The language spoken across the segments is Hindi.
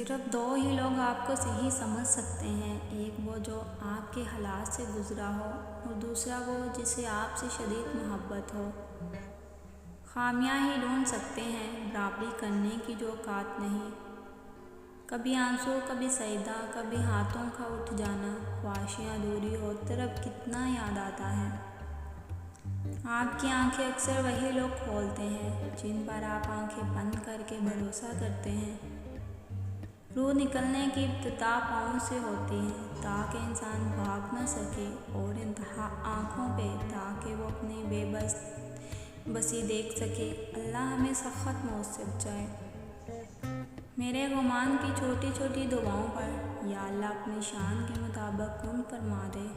सिर्फ दो ही लोग आपको सही समझ सकते हैं, एक वो जो आपके हालात से गुज़रा हो और दूसरा वो जिसे आपसे शदीद मोहब्बत हो। खामियां ही ढूंढ सकते हैं, बराबरी करने की जो औकात नहीं। कभी आंसू, कभी सजदा, कभी हाथों का उठ जाना, ख्वाहिशें अधूरी हो तरफ कितना याद आता है। आपकी आंखें अक्सर वही लोग खोलते हैं जिन पर आप आंखें बंद करके भरोसा करते हैं। रूह निकलने की इब्तिदा पाँव से होती है ताकि इंसान भाग न सके और इंतहा आँखों पे ताकि वो अपनी बसी देख सके। अल्लाह हमें सख्त मौत से बचाए। मेरे गुमान की छोटी छोटी दुआओं पर या अल्लाह अपनी शान के मुताबिक उन फरमा दे।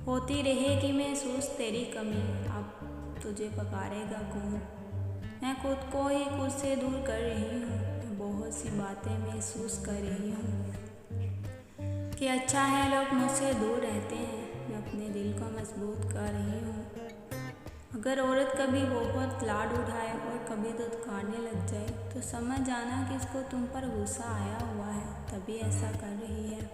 होती रहेगी महसूस तेरी कमी, अब तुझे पकारेगा कौन। मैं खुद को ही खुद से दूर कर रही हूँ, बहुत सी बातें महसूस कर रही हूँ कि अच्छा है लोग मुझसे दूर रहते हैं। मैं अपने दिल को मजबूत कर रही हूँ। अगर औरत कभी बहुत लाड उठाए और कभी दुत्कारने लग जाए तो समझ जाना कि इसको तुम पर गुस्सा आया हुआ है, तभी ऐसा कर रही है।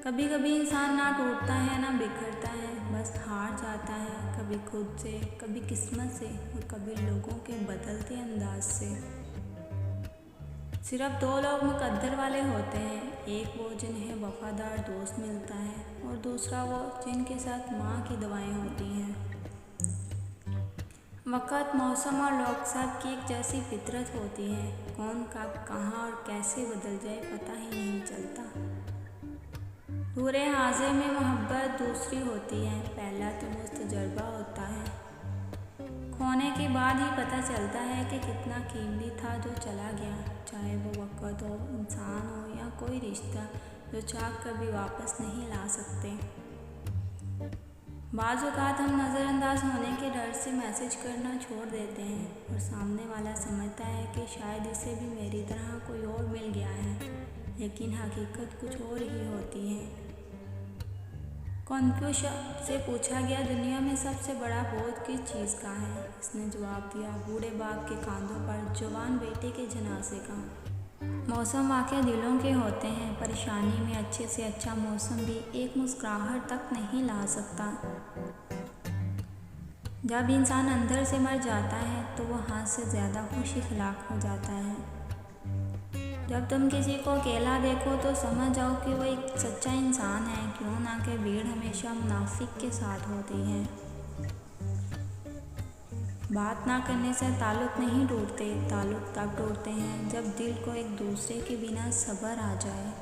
कभी कभी इंसान ना टूटता है ना बिखरता है, बस हार जाता है, कभी खुद से, कभी किस्मत से और कभी लोगों के बदलते अंदाज से। सिर्फ दो लोग मुकद्दर वाले होते हैं, एक वो जिन्हें वफादार दोस्त मिलता है और दूसरा वो जिनके साथ माँ की दवाएं होती हैं। वक़्त, मौसम और लोग सब की एक जैसी फितरत होती है, कौन कब कहाँ और कैसे बदल जाए पता ही नहीं चलता। पूरे हाज़े में मोहब्बत दूसरी होती है, पहला तो मुस्तजर्बा होता है। खोने के बाद ही पता चलता है कि कितना कीमती था जो चला गया, चाहे वो वक़्त हो, इंसान हो या कोई रिश्ता जो चाह कभी वापस नहीं ला सकते। बाज़ औक़ात हम नज़रअंदाज होने के डर से मैसेज करना छोड़ देते हैं और सामने वाला समझता है कि शायद इसे भी मेरी तरह कोई और मिल गया है, लेकिन हकीकत कुछ और ही होती है। कन्फ्यूश से पूछा गया, दुनिया में सबसे बड़ा बोझ किस चीज़ का है? इसने जवाब दिया, बूढ़े बाप के कांधों पर जवान बेटे के जनाजे का। मौसम वाक़ई दिलों के होते हैं, परेशानी में अच्छे से अच्छा मौसम भी एक मुस्कुराहट तक नहीं ला सकता। जब इंसान अंदर से मर जाता है तो वो हाथ से ज़्यादा खुश इखलाक हो जाता है। जब तुम किसी को अकेला देखो तो समझ जाओ कि वो एक सच्चा इंसान है, क्यों ना कि भीड़ हमेशा मुनाफिक के साथ होती है। बात ना करने से ताल्लुक़ नहीं टूटते, ताल्लुक़ तब टूटते हैं जब दिल को एक दूसरे के बिना सब्र आ जाए।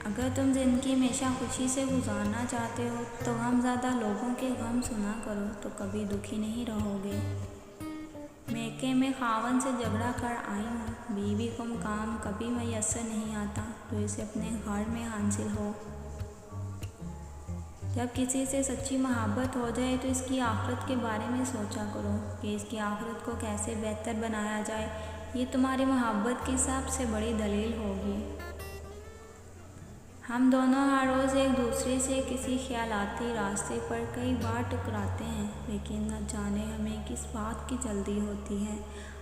अगर तुम ज़िंदगी हमेशा खुशी से गुजारना चाहते हो तो गमज़दा लोगों के गम सुना करो, तो कभी दुखी नहीं रहोगे। मैके में खावन से झगड़ा कर आई हूँ, बीवी को काम कभी मैसर नहीं आता तो इसे अपने घर में हासिल हो। जब किसी से सच्ची मोहब्बत हो जाए तो इसकी आखिरत के बारे में सोचा करो कि इसकी आखिरत को कैसे बेहतर बनाया जाए। ये तुम्हारी मोहब्बत की सबसे बड़ी दलील होगी। हम दोनों हर रोज़ एक दूसरे से किसी ख्यालाती रास्ते पर कई बार टकराते हैं, लेकिन न जाने हमें किस बात की जल्दी होती है।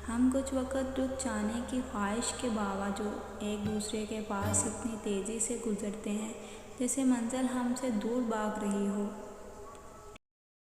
हम कुछ वक़्त रुक जाने की ख्वाहिश के बावजूद एक दूसरे के पास इतनी तेज़ी से गुज़रते हैं जैसे मंजिल हमसे दूर भाग रही हो।